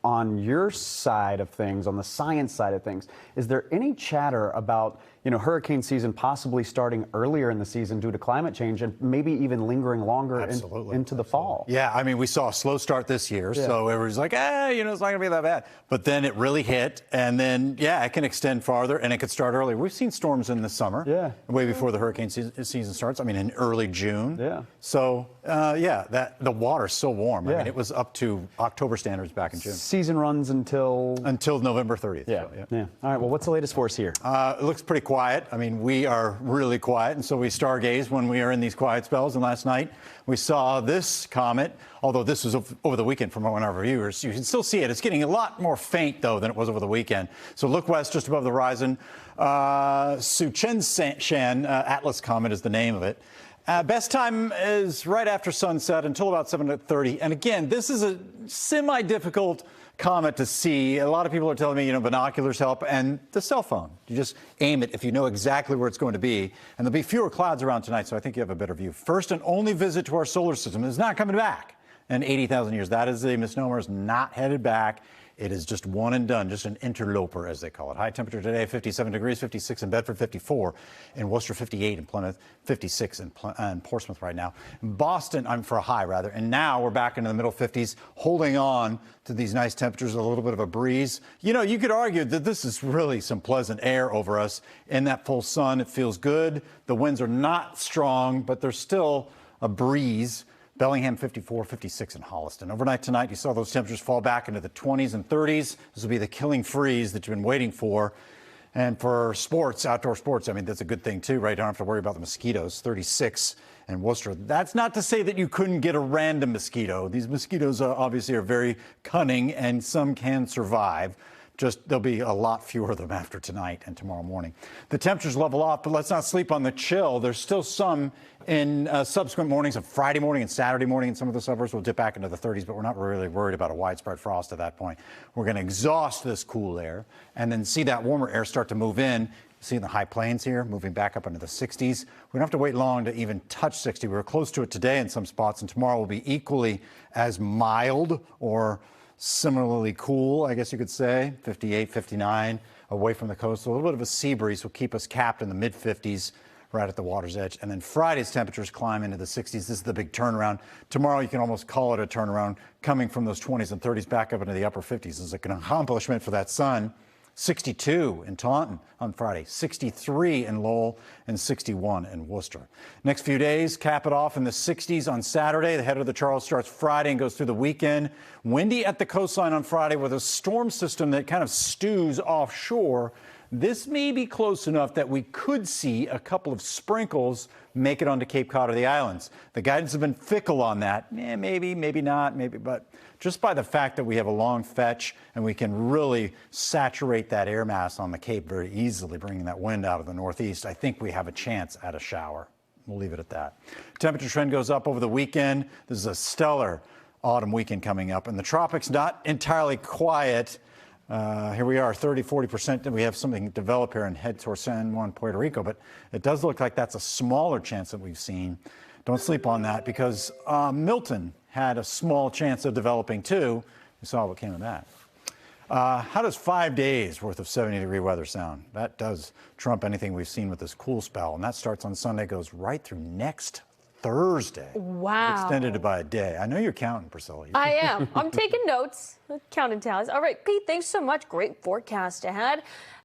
on your side of things, on the science side of things, is there any chatter about, hurricane season possibly starting earlier in the season due to climate change and maybe even lingering longer into the fall? Yeah, I mean, we saw a slow start this year, so everybody's like, it's not going to be that bad. But then it really hit, and then, it can extend farther, and it could start earlier. We've seen storms in the summer, way before the hurricane season starts. I mean, in early June. Yeah. So, the water's so warm. I mean, it was up to October standards back in June. Season runs until November 30th. Yeah. So, All right, well, what's the latest for us here? It looks pretty quiet. I mean, we are really quiet, and so we stargaze when we are in these quiet spells. And last night, we saw this comet, although this was over the weekend from one of our viewers. You can still see it. It's getting a lot more faint, though, than it was over the weekend. So look west just above the horizon. Shan Atlas Comet is the name of it. Best time is right after sunset until about 7:30. And again, this is a semi-difficult comet to see. A lot of people are telling me, binoculars help, and the cell phone. You just aim it if you know exactly where it's going to be. And there'll be fewer clouds around tonight, so I think you have a better view. First and only visit to our solar system is not coming back in 80,000 years. That is a misnomer. It's not headed back. It is just one and done, just an interloper, as they call it. High temperature today, 57 degrees, 56 in Bedford, 54 in Worcester, 58 in Plymouth, 56 in Portsmouth right now. Boston, I'm for a high, rather. And now we're back into the middle 50s, holding on to these nice temperatures, a little bit of a breeze. You could argue that this is really some pleasant air over us. In that full sun, it feels good. The winds are not strong, but there's still a breeze. Bellingham 54, 56 in Holliston. Overnight tonight, you saw those temperatures fall back into the 20s and 30s. This will be the killing freeze that you've been waiting for. And for sports, outdoor sports, I mean, that's a good thing too, right? You don't have to worry about the mosquitoes. 36 in Worcester. That's not to say that you couldn't get a random mosquito. These mosquitoes obviously are very cunning, and some can survive. Just there'll be a lot fewer of them after tonight and tomorrow morning. The temperatures level off, but let's not sleep on the chill. There's still some in subsequent mornings of Friday morning and Saturday morning in some of the suburbs. We'll dip back into the 30s, but we're not really worried about a widespread frost at that point. We're going to exhaust this cool air and then see that warmer air start to move in. See the high plains here, moving back up into the 60s. We don't have to wait long to even touch 60. We were close to it today in some spots, and tomorrow will be equally as mild or similarly cool, I guess you could say, 58, 59 away from the coast. So a little bit of a sea breeze will keep us capped in the mid-50s right at the water's edge. And then Friday's temperatures climb into the 60s. This is the big turnaround. Tomorrow, you can almost call it a turnaround, coming from those 20s and 30s back up into the upper 50s. This is an accomplishment for that sun. 62 in Taunton on Friday, 63 in Lowell, and 61 in Worcester. Next few days, cap it off in the 60s on Saturday. The head of the Charles starts Friday and goes through the weekend. Windy at the coastline on Friday with a storm system that kind of stews offshore. This may be close enough that we could see a couple of sprinkles make it onto Cape Cod or the islands. The guidance has been fickle on that. Maybe, maybe not, maybe, but just by the fact that we have a long fetch and we can really saturate that air mass on the Cape very easily, bringing that wind out of the northeast, I think we have a chance at a shower. We'll leave it at that. Temperature trend goes up over the weekend. This is a stellar autumn weekend coming up, and the tropics not entirely quiet. Here we are, 30–40%. We have something develop here and head towards San Juan, Puerto Rico, but it does look like that's a smaller chance that we've seen. Don't sleep on that, because Milton had a small chance of developing too. We saw what came of that. How does 5 days worth of 70-degree weather sound? That does trump anything we've seen with this cool spell, and that starts on Sunday, goes right through next Thursday. Wow. Extended it by a day. I know you're counting, Priscilla. I am. I'm taking notes, counting tallies. All right, Pete, thanks so much. Great forecast ahead.